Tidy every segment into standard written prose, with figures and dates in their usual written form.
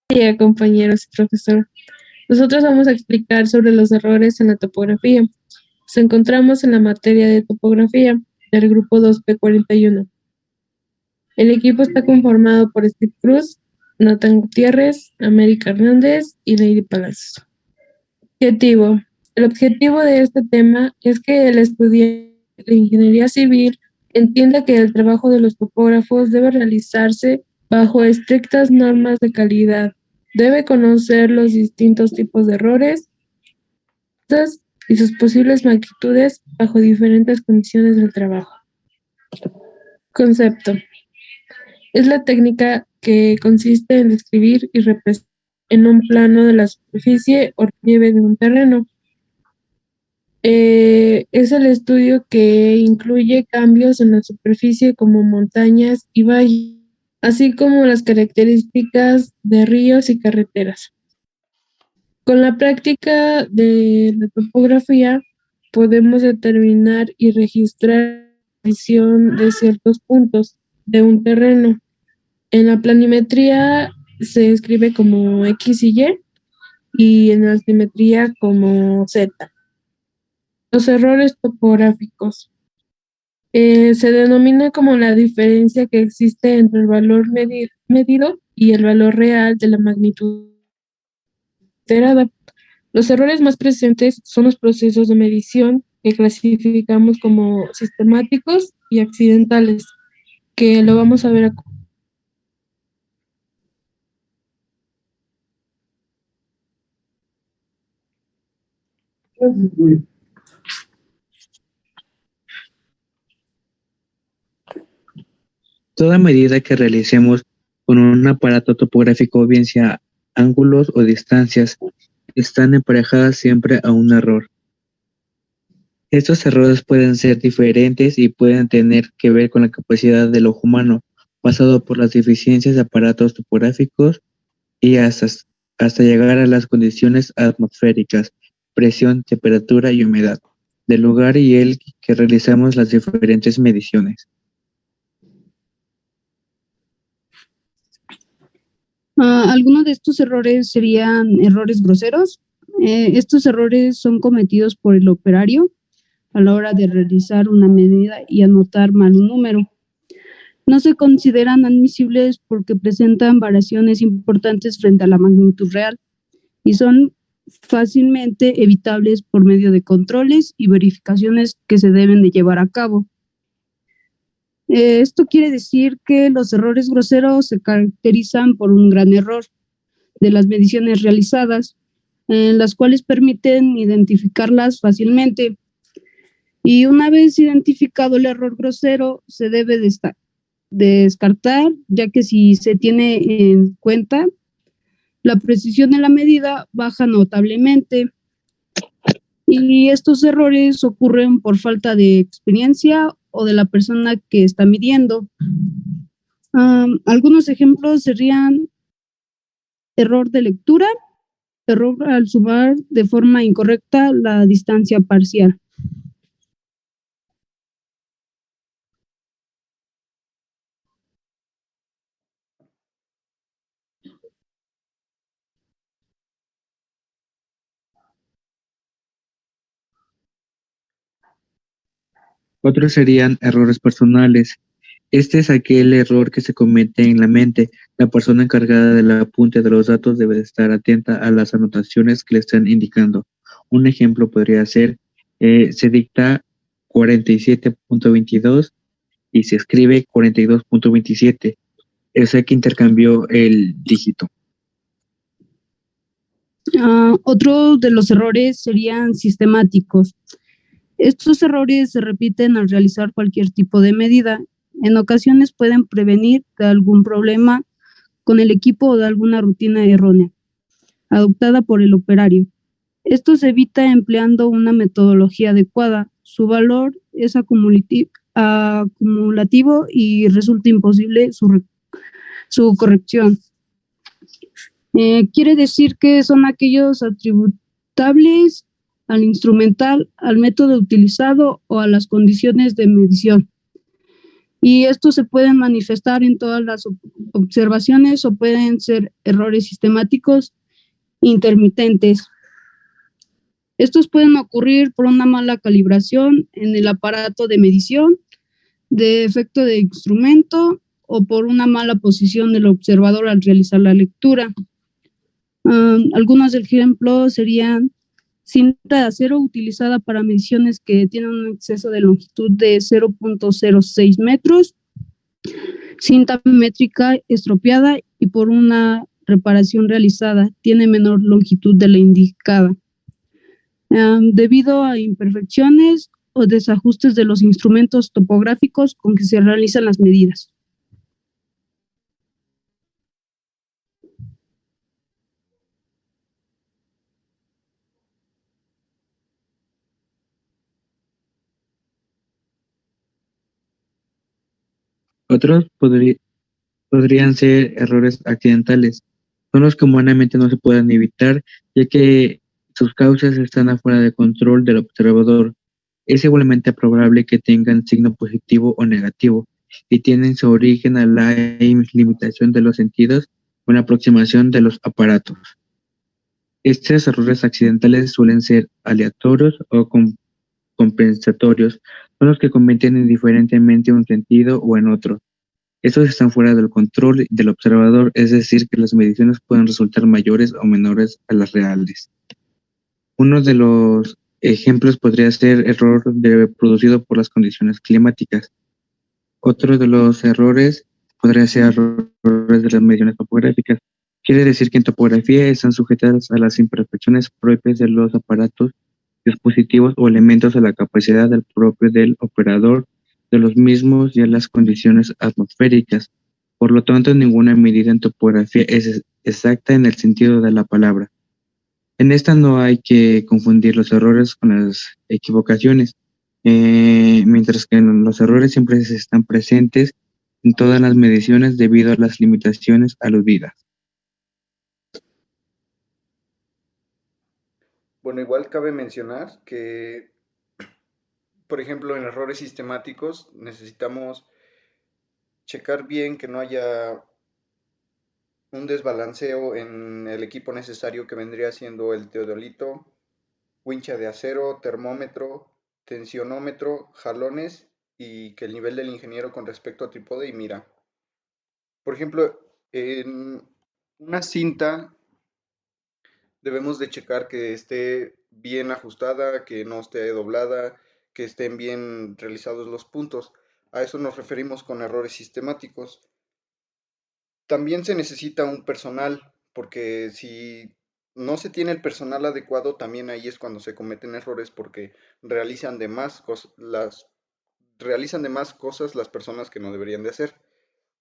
Día, compañeros y profesor. Nosotros vamos a explicar sobre los errores en la topografía. Nos encontramos en la materia de topografía del grupo 2P41. El equipo está conformado por Steve Cruz, Nathan Gutiérrez, América Hernández y Lady Palacios. Objetivo. El objetivo de este tema es que el estudiante de ingeniería civil entienda que el trabajo de los topógrafos debe realizarse bajo estrictas normas de calidad. Debe conocer los distintos tipos de errores y sus posibles magnitudes bajo diferentes condiciones del trabajo. Concepto. Es la técnica que consiste en describir y representar en un plano de la superficie o relieve de un terreno. Es el estudio que incluye cambios en la superficie como montañas y valles, así como las características de ríos y carreteras. Con la práctica de la topografía podemos determinar y registrar la posición de ciertos puntos de un terreno. En la planimetría se escribe como X y en la altimetría como Z. Los errores topográficos. Se denomina como la diferencia que existe entre el valor medido y el valor real de la magnitud alterada. Los errores más presentes son los procesos de medición que clasificamos como sistemáticos y accidentales, que lo vamos a ver a Toda medida que realicemos con un aparato topográfico, bien sea ángulos o distancias, están emparejadas siempre a un error. Estos errores pueden ser diferentes y pueden tener que ver con la capacidad del ojo humano, pasado por las deficiencias de aparatos topográficos y hasta llegar a las condiciones atmosféricas, presión, temperatura y humedad del lugar y el que realizamos las diferentes mediciones. Algunos de estos errores serían errores groseros. Estos errores son cometidos por el operario a la hora de realizar una medida y anotar mal un número. No se consideran admisibles porque presentan variaciones importantes frente a la magnitud real y son fácilmente evitables por medio de controles y verificaciones que se deben de llevar a cabo. Esto quiere decir que los errores groseros se caracterizan por un gran error de las mediciones realizadas, en las cuales permiten identificarlas fácilmente. Y una vez identificado el error grosero, se debe descartar, ya que si se tiene en cuenta, la precisión de la medida baja notablemente. Y estos errores ocurren por falta de experiencia o de la persona que está midiendo. Algunos ejemplos serían error de lectura, error al sumar de forma incorrecta la distancia parcial. Otros serían errores personales. Este es aquel error que se comete en la mente. La persona encargada del apunte de los datos debe estar atenta a las anotaciones que le están indicando. Un ejemplo podría ser, se dicta 47.22 y se escribe 42.27. O sea que intercambió el dígito. Otro de los errores serían sistemáticos. Estos errores se repiten al realizar cualquier tipo de medida. En ocasiones pueden prevenir de algún problema con el equipo o de alguna rutina errónea adoptada por el operario. Esto se evita empleando una metodología adecuada. Su valor es acumulativo y resulta imposible su corrección. Quiere decir que son aquellos atributables al instrumental, al método utilizado o a las condiciones de medición. y estos se pueden manifestar en todas las observaciones o pueden ser errores sistemáticos intermitentes. Estos pueden ocurrir por una mala calibración en el aparato de medición, de efecto de instrumento o por una mala posición del observador al realizar la lectura. Algunos ejemplos serían cinta de acero utilizada para mediciones que tienen un exceso de longitud de 0.06 metros, cinta métrica estropeada y por una reparación realizada tiene menor longitud de la indicada. Debido a imperfecciones o desajustes de los instrumentos topográficos con que se realizan las medidas. Otros podrían ser errores accidentales. Son los que humanamente no se pueden evitar, ya que sus causas están afuera de control del observador. Es igualmente probable que tengan signo positivo o negativo y tienen su origen a la limitación de los sentidos o la aproximación de los aparatos. Estos errores accidentales suelen ser aleatorios o compensatorios, son los que cometen indiferentemente un sentido o en otro. Estos están fuera del control del observador, es decir, que las mediciones pueden resultar mayores o menores a las reales. Uno de los ejemplos podría ser error producido por las condiciones climáticas. Otro de los errores podría ser errores de las mediciones topográficas. Quiere decir que en topografía están sujetas a las imperfecciones propias de los aparatos, dispositivos o elementos a la capacidad del propio del operador de los mismos y a las condiciones atmosféricas. Por lo tanto, ninguna medida en topografía es exacta en el sentido de la palabra. En esta no hay que confundir los errores con las equivocaciones, mientras que los errores siempre están presentes en todas las mediciones debido a las limitaciones aludidas. Bueno, igual cabe mencionar que, por ejemplo, en errores sistemáticos necesitamos checar bien que no haya un desbalanceo en el equipo necesario que vendría siendo el teodolito, wincha de acero, termómetro, tensionómetro, jalones y que el nivel del ingeniero con respecto a trípode y mira. Por ejemplo, en una cinta debemos de checar que esté bien ajustada, que no esté doblada, que estén bien realizados los puntos. A eso nos referimos con errores sistemáticos. También se necesita un personal, porque si no se tiene el personal adecuado, también ahí es cuando se cometen errores porque realizan de más cosas las personas que no deberían de hacer.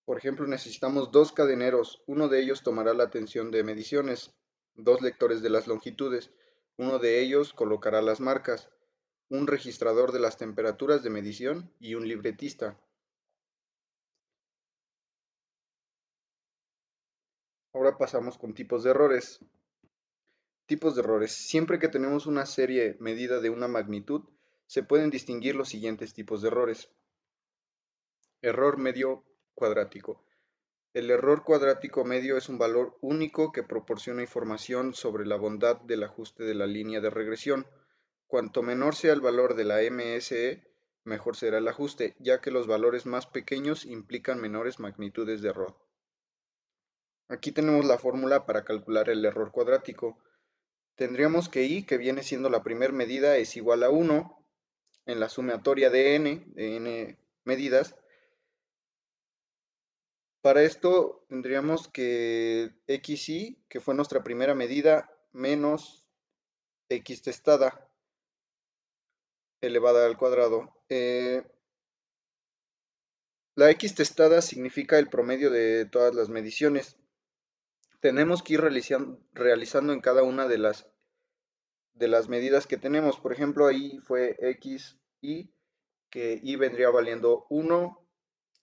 Por ejemplo, necesitamos dos cadeneros, uno de ellos tomará la tensión de mediciones, dos lectores de las longitudes, uno de ellos colocará las marcas, un registrador de las temperaturas de medición y un libretista. Ahora pasamos con tipos de errores. Tipos de errores. Siempre que tenemos una serie medida de una magnitud, se pueden distinguir los siguientes tipos de errores. Error medio cuadrático. El error cuadrático medio es un valor único que proporciona información sobre la bondad del ajuste de la línea de regresión. Cuanto menor sea el valor de la MSE, mejor será el ajuste, ya que los valores más pequeños implican menores magnitudes de error. Aquí tenemos la fórmula para calcular el error cuadrático. Tendríamos que I, que viene siendo la primera medida, es igual a 1 en la sumatoria de n medidas. Para esto tendríamos que xi, que fue nuestra primera medida, menos x testada elevada al cuadrado. La x testada significa el promedio de todas las mediciones. Tenemos que ir realizando en cada una de las medidas que tenemos. Por ejemplo, ahí fue xi, que i vendría valiendo 1,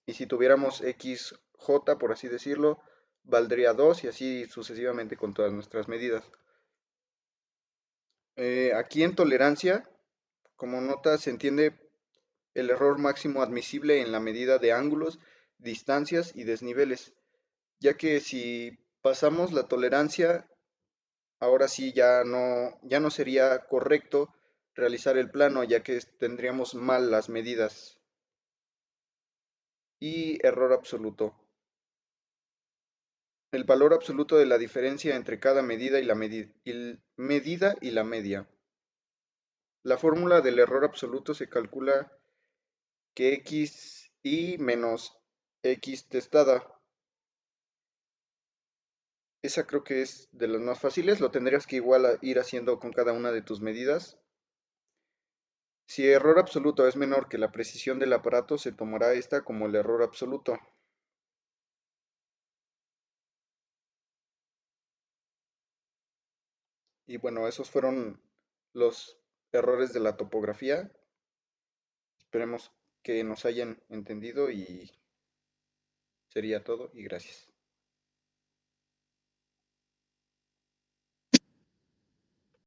y si tuviéramos xj, por así decirlo, valdría 2 y así sucesivamente con todas nuestras medidas. Aquí en tolerancia, como nota, se entiende el error máximo admisible en la medida de ángulos, distancias y desniveles, ya que si pasamos la tolerancia, ahora sí ya no sería correcto realizar el plano, ya que tendríamos mal las medidas. Y error absoluto. El valor absoluto de la diferencia entre cada medida y la medida y la media. La fórmula del error absoluto se calcula que x y menos x testada. Esa creo que es de las más fáciles, lo tendrías que igual ir haciendo con cada una de tus medidas. Si error absoluto es menor que la precisión del aparato, se tomará esta como el error absoluto. Y bueno, esos fueron los errores de la topografía. Esperemos que nos hayan entendido y sería todo y gracias.